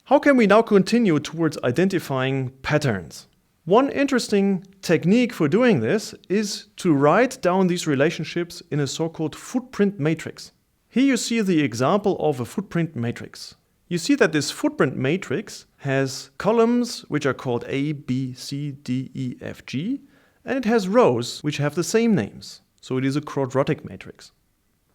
How can we now continue towards identifying patterns? One interesting technique for doing this is to write down these relationships in a so-called footprint matrix. Here you see the example of a footprint matrix. You see that this footprint matrix has columns which are called A, B, C, D, E, F, G, and it has rows which have the same names. So it is a quadratic matrix.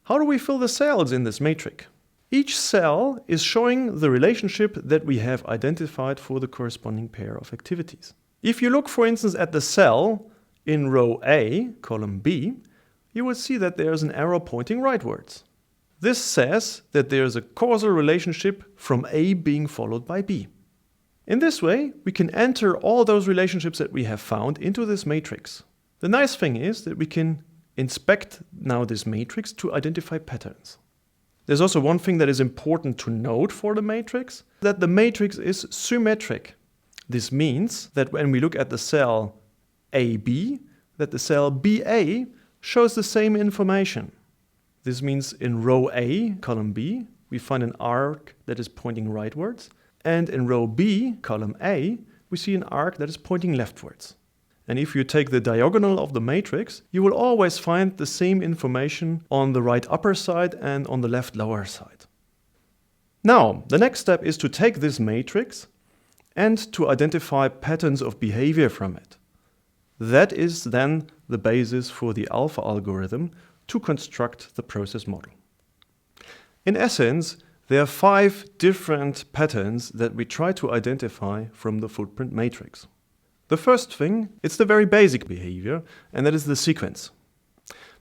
How do we fill the cells in this matrix? Each cell is showing the relationship that we have identified for the corresponding pair of activities. If you look, for instance, at the cell in row A, column B, you will see that there is an arrow pointing rightwards. This says that there is a causal relationship from A being followed by B. In this way, we can enter all those relationships that we have found into this matrix. The nice thing is that we can inspect now this matrix to identify patterns. There's also one thing that is important to note for the matrix, that the matrix is symmetric. This means that when we look at the cell AB, that the cell BA shows the same information. This means in row A, column B, we find an arc that is pointing rightwards, and in row B, column A, we see an arc that is pointing leftwards. And if you take the diagonal of the matrix, you will always find the same information on the right upper side and on the left lower side. Now, the next step is to take this matrix and to identify patterns of behavior from it. That is then the basis for the alpha algorithm to construct the process model. In essence, there are 5 different patterns that we try to identify from the footprint matrix. The first thing, it's the very basic behavior, and that is the sequence.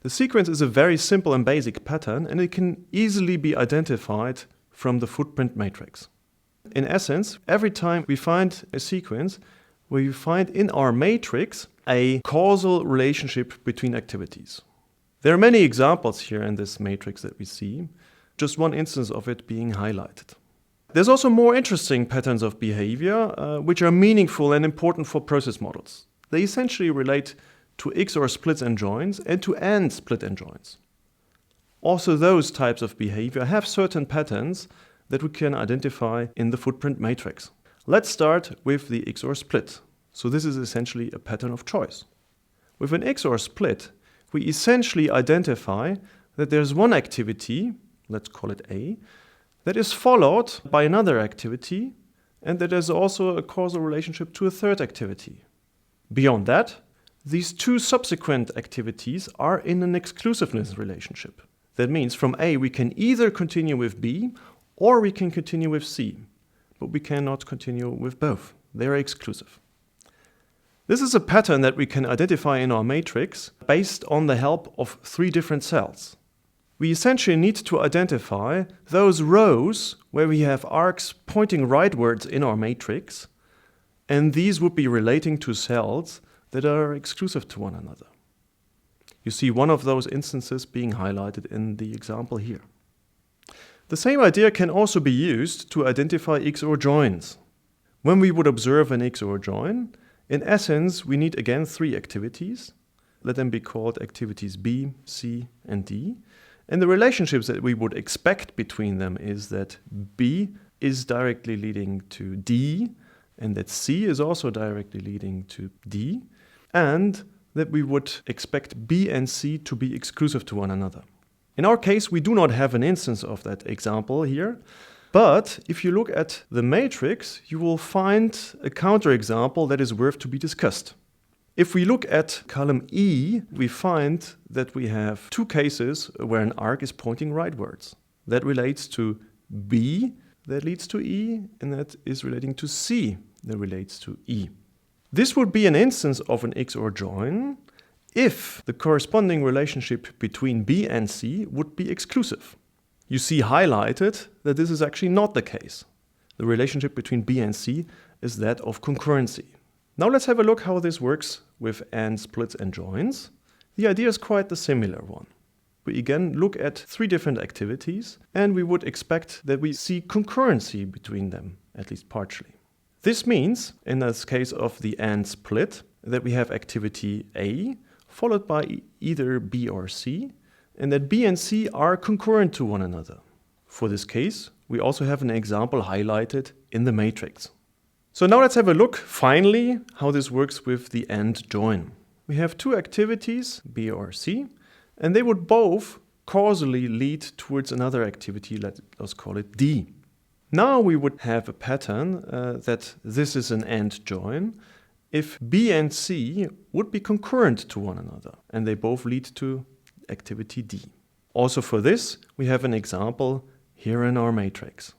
The sequence is a very simple and basic pattern, and it can easily be identified from the footprint matrix. In essence, every time we find a sequence, we find in our matrix a causal relationship between activities. There are many examples here in this matrix that we see, just one instance of it being highlighted. There's also more interesting patterns of behavior which are meaningful and important for process models. They essentially relate to XOR splits and joins and to AND split and joins. Also, those types of behavior have certain patterns that we can identify in the footprint matrix. Let's start with the XOR split. So this is essentially a pattern of choice. With an XOR split, we essentially identify that there's one activity, let's call it A, that is followed by another activity, and that there's also a causal relationship to a third activity. Beyond that, these 2 subsequent activities are in an exclusiveness relationship. That means from A we can either continue with B or we can continue with C, but we cannot continue with both. They are exclusive. This is a pattern that we can identify in our matrix based on the help of 3 different cells. We essentially need to identify those rows where we have arcs pointing rightwards in our matrix, and these would be relating to cells that are exclusive to one another. You see one of those instances being highlighted in the example here. The same idea can also be used to identify XOR joins. When we would observe an XOR join, in essence we need again 3 activities. Let them be called activities B, C, and D. And the relationships that we would expect between them is that B is directly leading to D, and that C is also directly leading to D, and that we would expect B and C to be exclusive to one another. In our case, we do not have an instance of that example here, but if you look at the matrix, you will find a counterexample that is worth to be discussed. If we look at column E, we find that we have 2 cases where an arc is pointing rightwards. That relates to B, that leads to E, and that is relating to C, that relates to E. This would be an instance of an XOR join if the corresponding relationship between B and C would be exclusive. You see highlighted that this is actually not the case. The relationship between B and C is that of concurrency. Now let's have a look how this works with AND splits and joins. The idea is quite the similar one. We again look at 3 different activities, and we would expect that we see concurrency between them, at least partially. This means, in this case of the AND split, that we have activity A followed by either B or C, and that B and C are concurrent to one another. For this case, we also have an example highlighted in the matrix. So now let's have a look, finally, how this works with the AND join. We have two activities, B or C, and they would both causally lead towards another activity, let's call it D. Now we would have a pattern that this is an AND join if B and C would be concurrent to one another, and they both lead to activity D. Also for this, we have an example here in our matrix.